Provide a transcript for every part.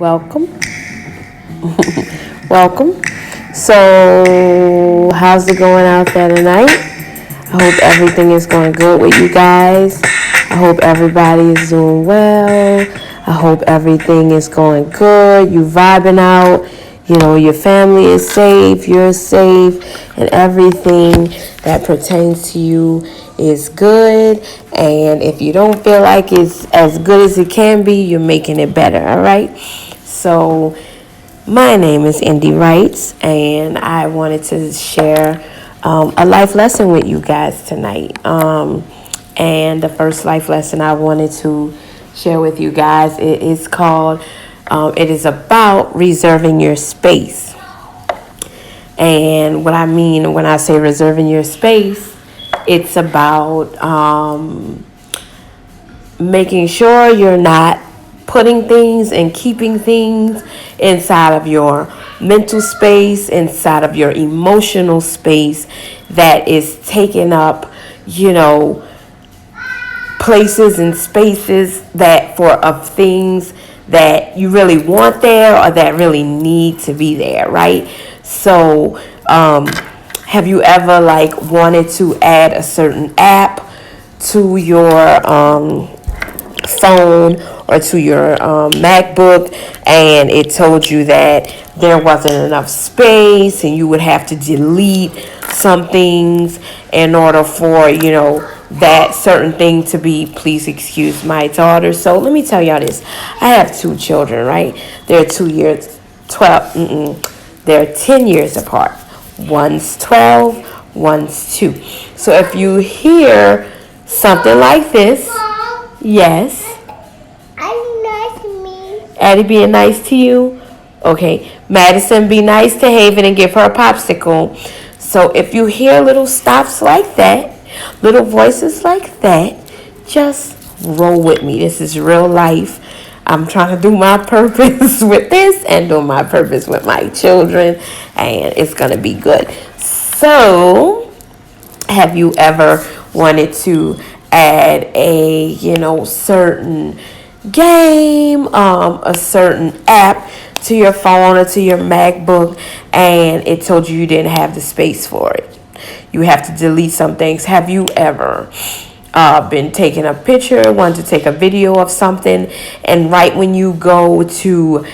Welcome. Welcome. So, how's it going out there tonight? I hope everything is going good with you guys. I hope everybody is doing well. I hope everything is going good. You vibing out. You know, your family is safe. You're safe. And everything that pertains to you is good. And if you don't feel like it's as good as it can be, you're making it better. All right? So, my name is Wrytes, and I wanted to share a life lesson with you guys tonight. And the first life lesson I wanted to share with you guys it is called. It is about reserving your space. And what I mean when I say reserving your space, it's about making sure you're not putting things and keeping things inside of your mental space, inside of your emotional space that is taking up, places and spaces that for of things that you really want there or that really need to be there, right? So, have you ever wanted to add a certain app to your phone or to your MacBook, and it told you that there wasn't enough space and you would have to delete some things in order for that certain thing to be, please excuse my daughter. So let me tell y'all this. I have two children, right? They're 2 years 12 they're 10 years apart. One's 12, one's 2. So if you hear something like this, yes, Addie being nice to you? Okay. Madison, be nice to Haven and give her a popsicle. So if you hear little stops like that, little voices like that, just roll with me. This is real life. I'm trying to do my purpose with this and do my purpose with my children, and it's going to be good. So, have you ever wanted to add a, certain game, a certain app to your phone or to your MacBook, and it told you didn't have the space for it? You have to delete some things. Have you ever been taking a picture, wanted to take a video of something, and right when you go to,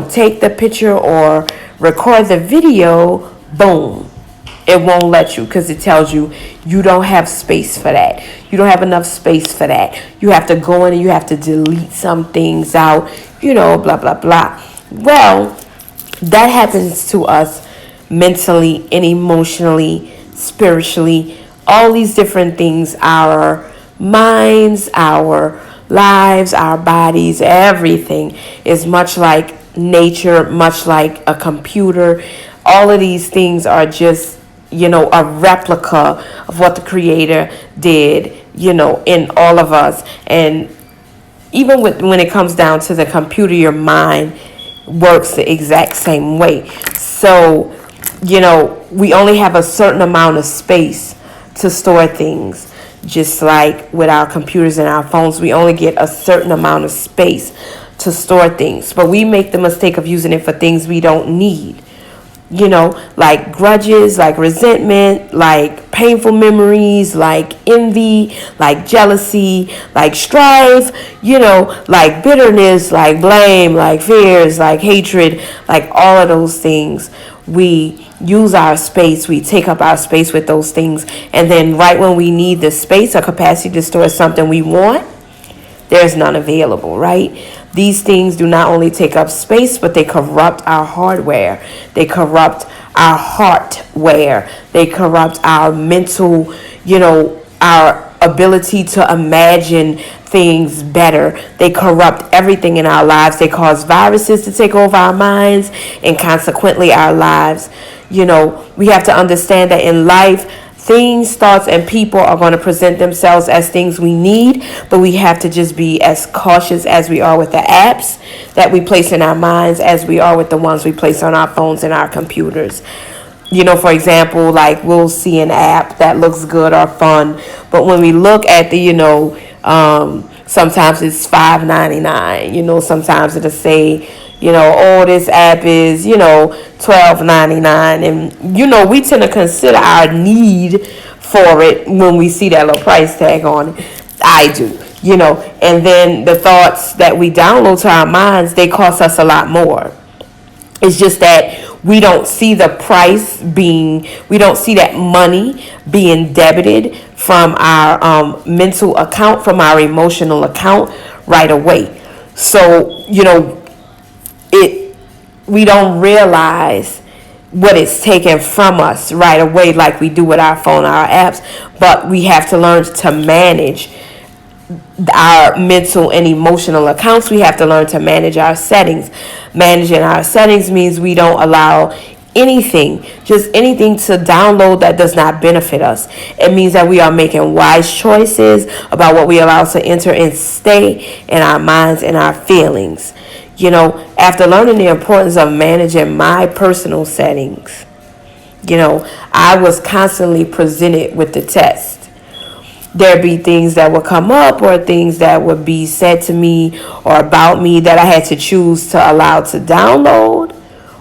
take the picture or record the video, boom, it won't let you because it tells you you don't have space for that. You don't have enough space for that. You have to go in and you have to delete some things out, blah, blah, blah. Well, that happens to us mentally and emotionally, spiritually, all these different things. Our minds, our lives, our bodies, everything is much like nature, much like a computer. All of these things are just a replica of what the creator did, in all of us. And even when it comes down to the computer, your mind works the exact same way. So, we only have a certain amount of space to store things. Just like with our computers and our phones, we only get a certain amount of space to store things. But we make the mistake of using it for things we don't need. Like grudges, like resentment, like painful memories, like envy, like jealousy, like strife, like bitterness, like blame, like fears, like hatred, like all of those things. We use our space, we take up our space with those things, and then right when we need the space or capacity to store something we want, there's none available, right? These things do not only take up space, but they corrupt our hardware. They corrupt our heartware. They corrupt our mental, our ability to imagine things better. They corrupt everything in our lives. They cause viruses to take over our minds and consequently our lives. We have to understand that in life, things, thoughts, and people are going to present themselves as things we need, but we have to just be as cautious as we are with the apps that we place in our minds as we are with the ones we place on our phones and our computers. For example, like we'll see an app that looks good or fun, but when we look at the, Sometimes it's $5.99. Sometimes it'll say, oh, this app is, $12.99. And, we tend to consider our need for it when we see that little price tag on it. I do, and then the thoughts that we download to our minds, they cost us a lot more. It's just that we don't see the we don't see that money being debited from our mental account, from our emotional account right away. So, we don't realize what it's taken from us right away like we do with our phone, our apps. But we have to learn to manage our mental and emotional accounts. We have to learn to manage our settings. Managing our settings means we don't allow anything to download that does not benefit us. It means that we are making wise choices about what we allow to enter and stay in our minds and our feelings. After learning the importance of managing my personal settings, I was constantly presented with the test. There'd be things that would come up or things that would be said to me or about me that I had to choose to allow to download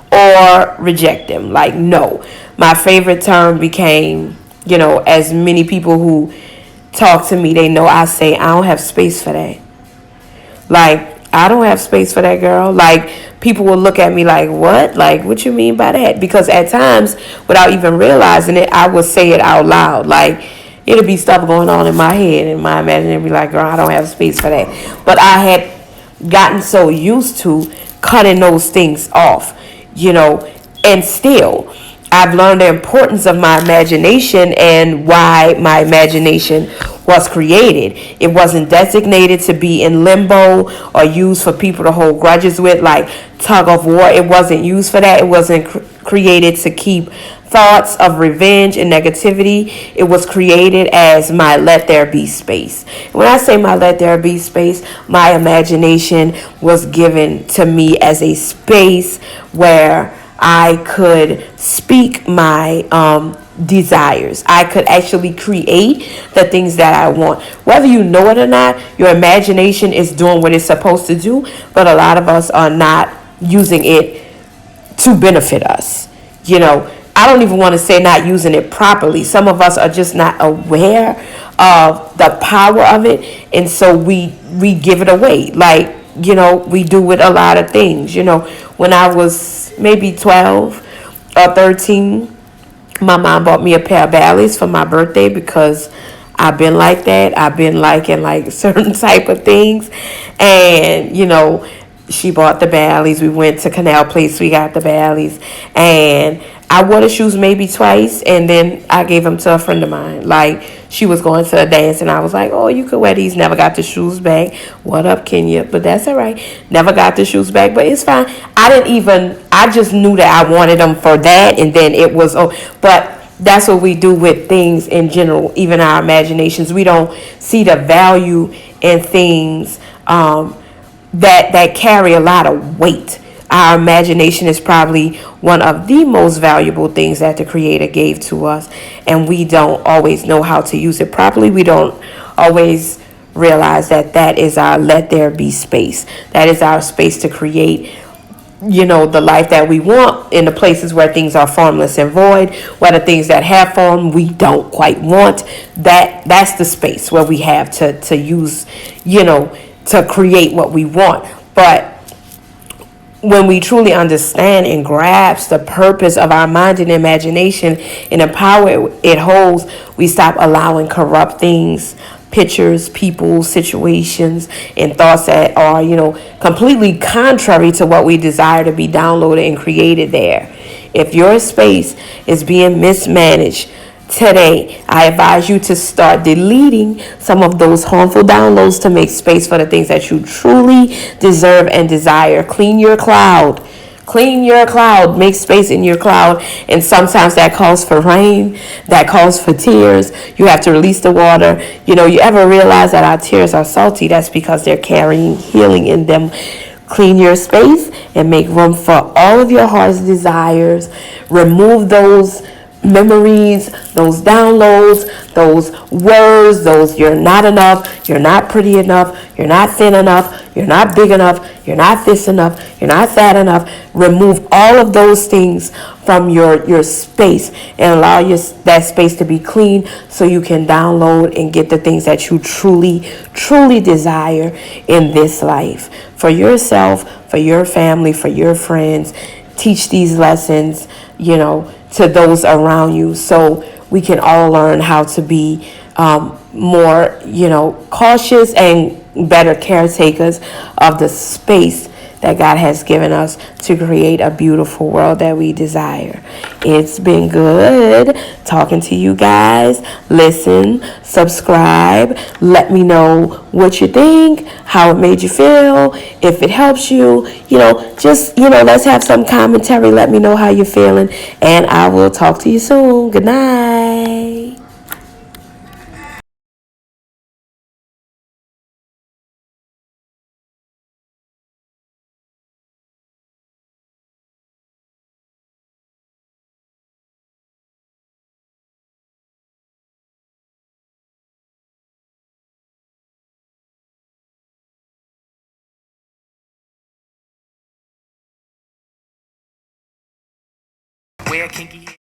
or reject them. Like, no. My favorite term became, as many people who talk to me, they know I say, I don't have space for that. Like, I don't have space for that, girl. Like, people will look at me like, what? Like, what you mean by that? Because at times, without even realizing it, I would say it out loud. Like, it'll be stuff going on in my head and my imagination be like, girl, I don't have space for that. But I had gotten so used to cutting those things off, and still I've learned the importance of my imagination and why my imagination was created. It wasn't designated to be in limbo or used for people to hold grudges with, like tug of war. It wasn't used for that. It wasn't created to keep thoughts of revenge and negativity. It was created as my let there be space. When I say my let there be space, my imagination was given to me as a space where I could speak my desires. I could actually create the things that I want. Whether you know it or not, your imagination is doing what it's supposed to do, but a lot of us are not using it to benefit us. I don't even want to say not using it properly. Some of us are just not aware of the power of it, and so we give it away. Like, we do with a lot of things. When I was maybe 12 or 13, my mom bought me a pair of Bally's for my birthday because I've been like that. I've been liking like certain type of things. And, she bought the Bally's. We went to Canal Place. We got the Bally's. And I wore the shoes maybe twice. And then I gave them to a friend of mine. Like, she was going to a dance. And I was like, oh, you could wear these. Never got the shoes back. What up, Kenya? But that's all right. Never got the shoes back. But it's fine. I just knew that I wanted them for that. And then it was, but that's what we do with things in general, even our imaginations. We don't see the value in things that carry a lot of weight. Our imagination is probably one of the most valuable things that the Creator gave to us, and we don't always know how to use it properly. We don't always realize that is our let there be space. That is our space to create the life that we want in the places where things are formless and void, where the things that have form we don't quite want. That's the space where we have to use, to create what we want. But when we truly understand and grasp the purpose of our mind and imagination and the power it holds, we stop allowing corrupt things, pictures, people, situations, and thoughts that are, completely contrary to what we desire to be downloaded and created there. If your space is being mismanaged today, I advise you to start deleting some of those harmful downloads to make space for the things that you truly deserve and desire. Clean your cloud. Make space in your cloud. And sometimes that calls for rain, that calls for tears. You have to release the water. You ever realize that our tears are salty? That's because they're carrying healing in them. Clean your space and make room for all of your heart's desires. Remove those memories, those downloads, those words, those you're not enough, you're not pretty enough, you're not thin enough, you're not big enough, you're not this enough, you're not fat enough. Remove all of those things from your space and allow that space to be clean so you can download and get the things that you truly desire in this life for yourself, for your family, for your friends. Teach these lessons, to those around you so we can all learn how to be more, cautious and better caretakers of the space that God has given us to create a beautiful world that we desire. It's been good talking to you guys. Listen, subscribe, let me know what you think, how it made you feel, if it helps you, just, let's have some commentary. Let me know how you're feeling, and I will talk to you soon. Good night. Where kinky